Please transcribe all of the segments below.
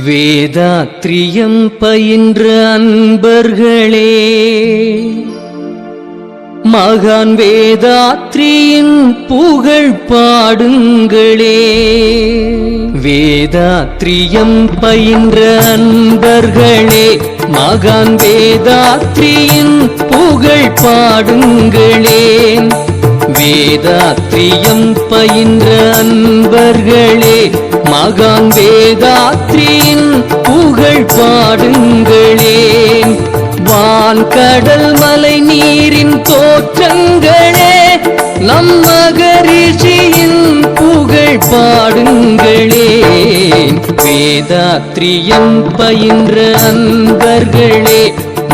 வேதாத்ரியம் பயின்ற அன்பர்களே, மகான் வேதாத்ரியின் புகழ் பாடுங்களே. வேதாத்ரியம் பயின்ற அன்பர்களே, மகான் வேதாத்ரியின் புகழ் பாடுங்களே. வேதாத்ரியம் பயின்ற அன்பர்களே, மகான் வேதாத்ரியின் புகழ் பாடுங்களே. வான் கடல் மலை நீரின் தோற்றங்களே, நம் மகரிஷியின் புகழ் பாடுங்களே. வேதாத்ரியம் பயின்ற அன்பர்களே,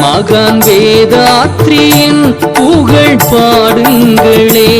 மகான் வேதாத்ரியின் புகழ் பாடுங்களே.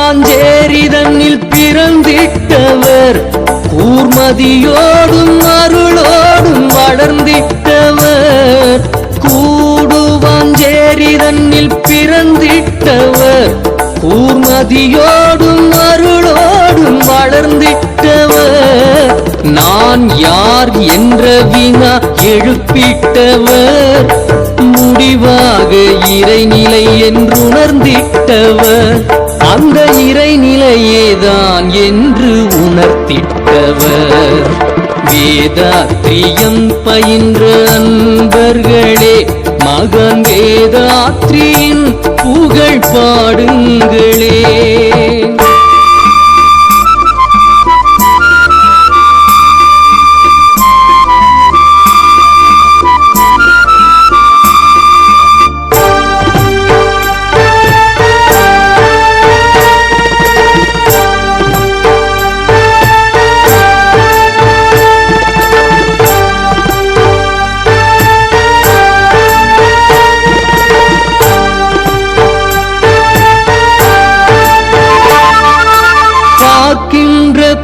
கூடுவாஞ்சேரிதனில் பிறந்திட்டவர், கூர்மதியோடும் அருளோடும் வளர்ந்திட்டவர். கூடுவாஞ்சேரிதனில் பிறந்திட்டவர், கூர்மதியோடும் அருளோடும் வளர்ந்திட்டவர். நான் யார் என்ற வினா எழுப்பிட்டவர், முடிவாக இறைநிலை என்றுணர்ந்திட்டவர். அந்த இறைநிலையேதான் என்று உணர்த்திட்டவர். வேதாத்ரியம் பயின்ற அன்பர்களே, மகான் வேதாத்ரியின் புகழ் பாடுங்களே.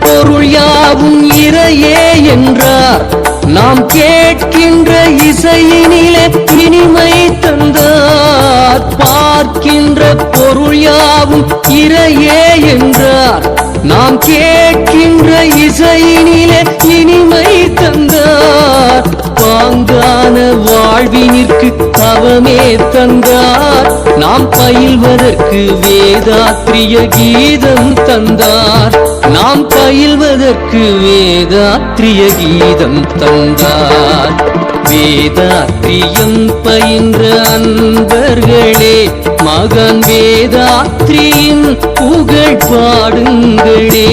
பொருள் யாவும் இறையே என்றார், நாம் கேட்கின்ற இசையினிலே இனிமை தந்தார். பார்க்கின்ற பொருள் யாவும் இறையே என்றார், நாம் கேட்கின்ற இசையினிலே இனிமை தந்தார். பாங்கான வாழ்வினிற்கு தவமே தந்தார், நாம் பயில்வதற்கு வேதாத்ரிய கீதம் தந்தார். நாம் பயில்வதற்கு வேதாத்ரிய கீதம் தந்தார். வேதாத்ரியம் பயின்ற அன்பர்களே, மகான் வேதாத்ரியின் புகழ் பாடுங்களே.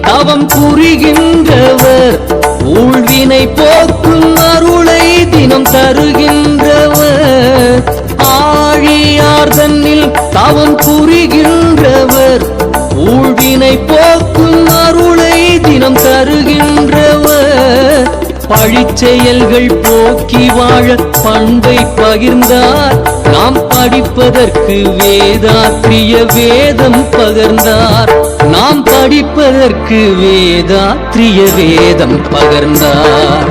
தவம் புரிகின்றவர், ஊழ்வினை போக்கும் அருளை தினம் தருகின்றவர். ஆழியார் தன்னில் தவம் புரிகின்றவர், ஊழ்வினை போக்கும் அருளை தினம் தருகின்றவர். பழிச்செயல்கள் போக்கி வாழ பண்பை பகிர்ந்தார், நாம் படிப்பதற்கு வேதாத்ரிய வேதம் பகர்ந்தார். நாம் படிப்பதற்கு வேதாத்ரிய வேதம் பகர்ந்தார்.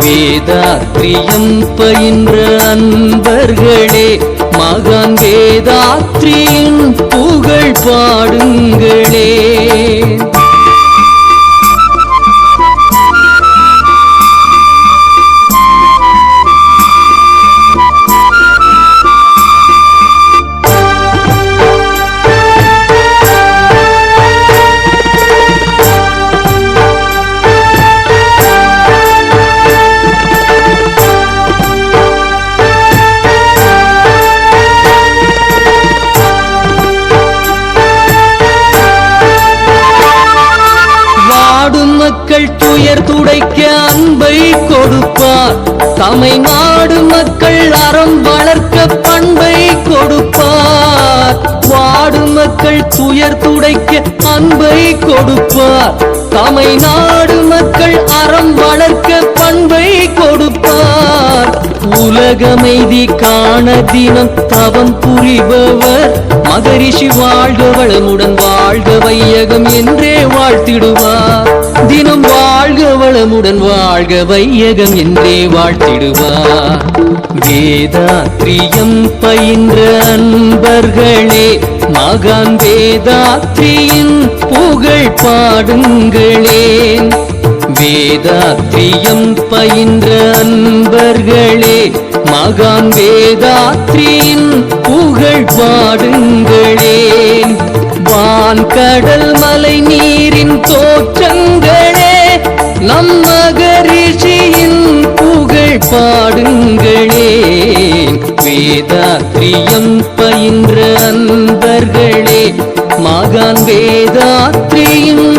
வேதாத்ரியம் பயின்ற அன்பர்களே, மகான் வேதாத்ரியின் புகழ் பாடுங்களே. அன்பை கொடுப்பார். தமை நாடு மக்கள் அறம் வளர்க்க பண்பை கொடுப்பார். வாடு மக்கள் துயர் துடைக்க அன்பை கொடுப்பார். தமை நாடு மக்கள் அறம் வளர்க்க பண்பை கொடுப்பார். உலகமைதி காண தினம் தவம் புரிபவர் மகரிஷி வாழ்க வளமுடன் வாழ்க வையகம் என்றே வாழ்த்திடுவார். தினம் வாழ்க வளமுடன் வாழ்க வையகம் என்றே வாழ்த்திடுவார். வேதாத்ரியம் பயின்ற அன்பர்களே, மகான் வேதாத்ரியின் புகழ் பாடுங்களே. வேதாத்ரியம் பயின்ற அன்பர்களே, மகான் வேதாத்ரியின் புகழ் பாடுங்களே. வான் கடல் மலை நீரின் தோற்றங்களே, நம் மகரிஷியின் புகழ் பாடுங்களே. வேதாத்ரியம் பயின்ற அன்பர்களே, மகான் வேதாத்ரியின்